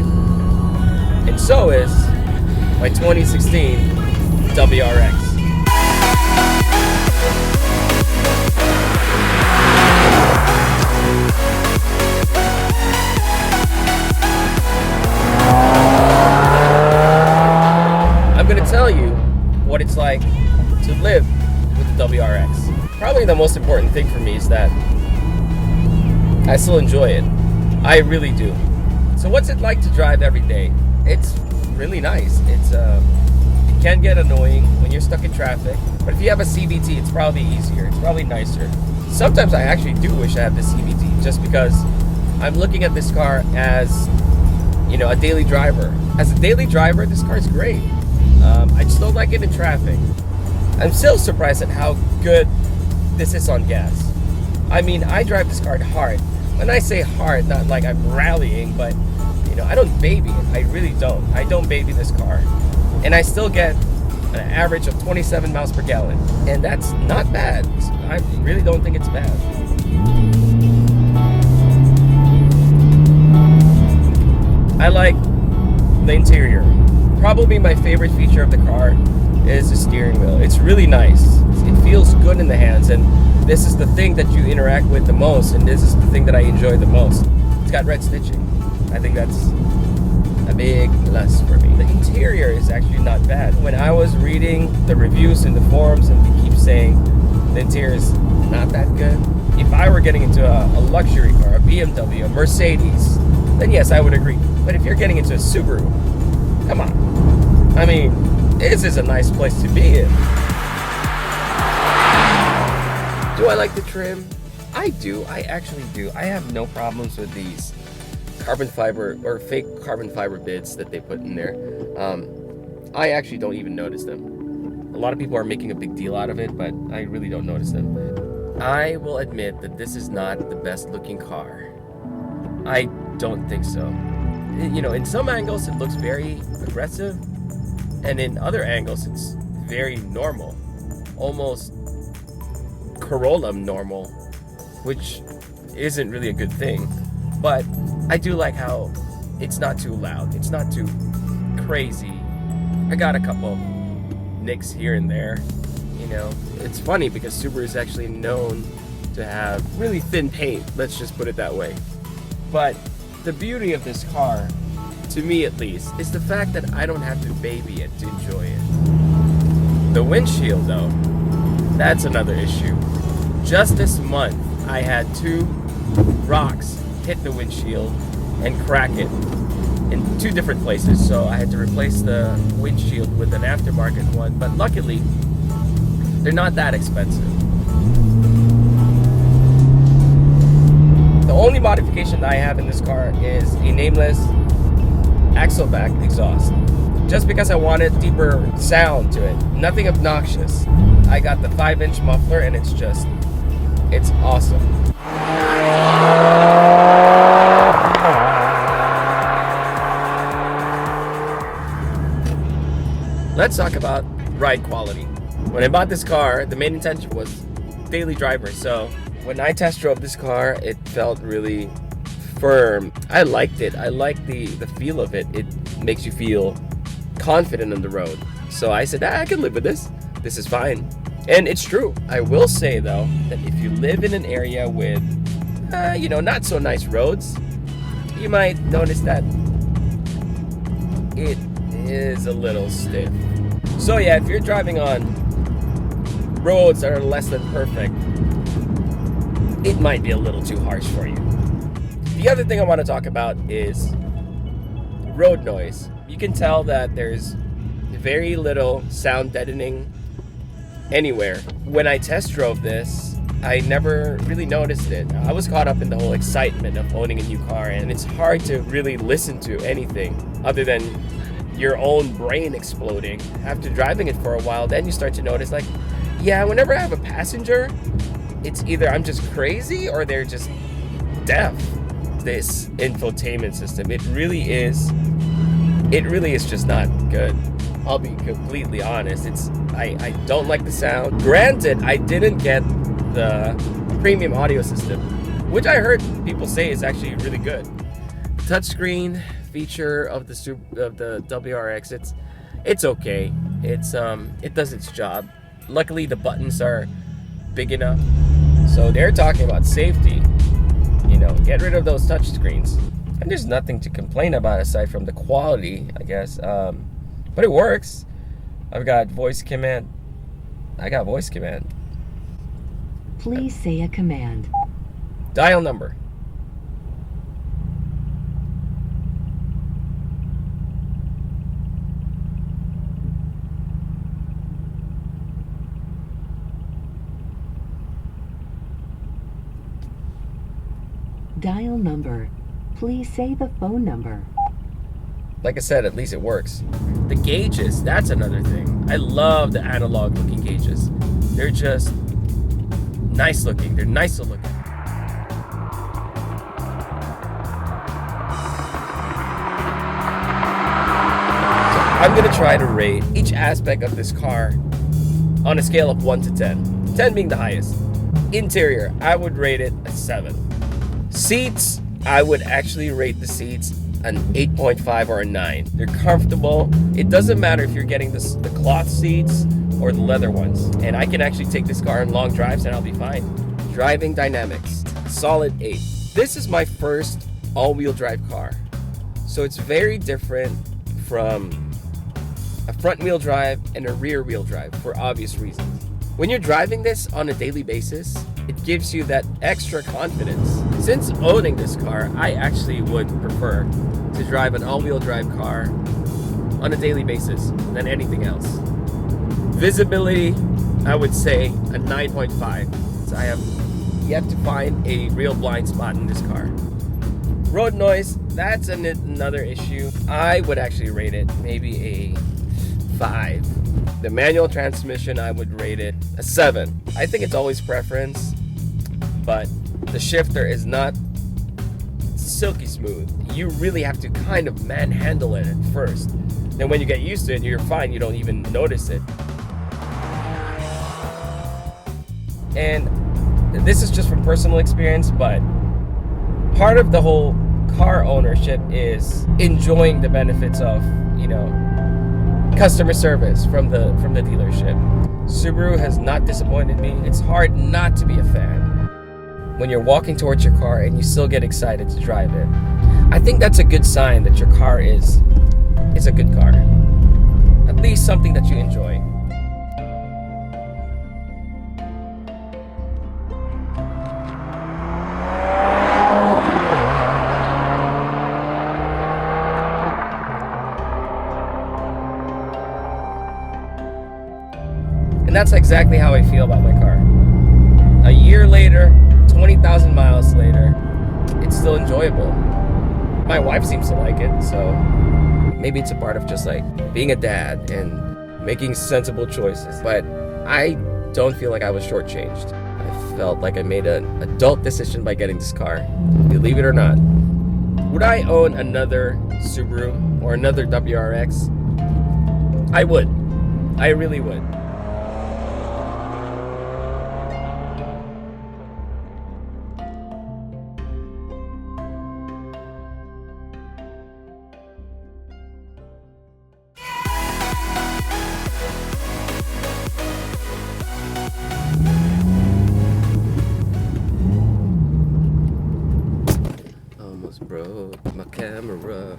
drive, and so is my 2016 WRX. I'm gonna tell you what it's like to live with the WRX. Probably the most important thing for me is that I still enjoy it. I really do. So what's it like to drive every day? It's really nice. It can get annoying when you're stuck in traffic, but if you have a CVT, it's probably easier. It's probably nicer. Sometimes I actually do wish I had the CVT, just because I'm looking at this car as, you know, a daily driver. As a daily driver, this car is great. I just don't like it in traffic. I'm still surprised at how good this is on gas. I mean, I drive this car hard. When I say hard, not like I'm rallying, but you know, I don't baby it. I really don't. I don't baby this car. And I still get an average of 27 miles per gallon. And that's not bad. I really don't think it's bad. I like the interior. Probably my favorite feature of the car is the steering wheel. It's really nice. It feels good in the hands, and this is the thing that you interact with the most, and this is the thing that I enjoy the most. It's got red stitching. I think that's a big plus for me. The interior is actually not bad. When I was reading the reviews in the forums, and they keep saying the interior is not that good, if I were getting into a luxury car, a BMW, a Mercedes, then yes, I would agree. But if you're getting into a Subaru, come on. I mean, this is a nice place to be in. Do I like the trim? I do. I actually do. I have no problems with these carbon fiber or fake carbon fiber bits that they put in there. I actually don't even notice them. A lot of people are making a big deal out of it, but I really don't notice them. I will admit that this is not the best looking car. I don't think so. You know, in some angles it looks very aggressive, and in other angles it's very normal, almost Corolla normal, which isn't really a good thing. But I do like how it's not too loud, it's not too crazy. I got a couple nicks here and there. You know, it's funny because Subaru is actually known to have really thin paint, let's just put it that way. But the beauty of this car, to me at least, is the fact that I don't have to baby it to enjoy it. The windshield though, that's another issue. Just this month, I had 2 rocks hit the windshield and crack it in 2 different places. So I had to replace the windshield with an aftermarket one, but luckily, they're not that expensive. The only modification that I have in this car is a nameless axle back exhaust. Just because I wanted deeper sound to it. Nothing obnoxious. I got the 5-inch muffler and it's awesome. Let's talk about ride quality. When I bought this car, the main intention was daily driver. So when I test drove this car, it felt really firm. I liked it. I liked the feel of it. It makes you feel confident on the road. So I said, I can live with this. This is fine. And it's true. I will say though, that if you live in an area with, not so nice roads, you might notice that it is a little stiff. So yeah, if you're driving on roads that are less than perfect, it might be a little too harsh for you. The other thing I want to talk about is road noise. You can tell that there's very little sound deadening anywhere. When I test drove this, I never really noticed it. I was caught up in the whole excitement of owning a new car, and it's hard to really listen to anything other than your own brain exploding. After driving it for a while, then you start to notice, like, yeah, whenever I have a passenger, it's either I'm just crazy or they're just deaf. This infotainment system, it really is just not good. I'll be completely honest. I don't like the sound. Granted, I didn't get the premium audio system, which I heard people say is actually really good. The touchscreen feature of the WRX. It's okay. It does its job. Luckily, the buttons are big enough. So they're talking about safety. Get rid of those touch screens. And there's nothing to complain about aside from the quality, I guess. But it works. I've got voice command. I got voice command. Please say a command. Dial number. Dial number. Please say the phone number. Like I said, at least it works. The gauges, that's another thing. I love the analog looking gauges. They're just nice looking. They're nicer looking. So I'm gonna try to rate each aspect of this car on a scale of 1 to 10. 10 being the highest. Interior, I would rate it a 7. Seats, I would actually rate the seats an 8.5 or a 9. They're comfortable. It doesn't matter if you're getting the cloth seats or the leather ones. And I can actually take this car on long drives and I'll be fine. Driving dynamics, solid 8. This is my first all-wheel drive car. So it's very different from a front-wheel drive and a rear-wheel drive for obvious reasons. When you're driving this on a daily basis, it gives you that extra confidence. Since owning this car, I actually would prefer to drive an all-wheel drive car on a daily basis than anything else. Visibility, I would say a 9.5. So I have yet to find a real blind spot in this car. Road noise, that's another issue. I would actually rate it maybe a 5. The manual transmission, I would rate it a 7. I think it's always preference, but the shifter is not silky smooth. You really have to kind of manhandle it at first. Then when you get used to it, you're fine. You don't even notice it. And this is just from personal experience, but part of the whole car ownership is enjoying the benefits of, customer service from the dealership. Subaru has not disappointed me. It's hard not to be a fan when you're walking towards your car and you still get excited to drive it. I think that's a good sign that your car is a good car. At least something that you enjoy. And that's exactly how I feel about my car. A year later, 20,000 miles later, it's still enjoyable. My wife seems to like it, so maybe it's a part of just like being a dad and making sensible choices. But I don't feel like I was shortchanged. I felt like I made an adult decision by getting this car, believe it or not. Would I own another Subaru or another WRX? I would. I really would. Broke my camera.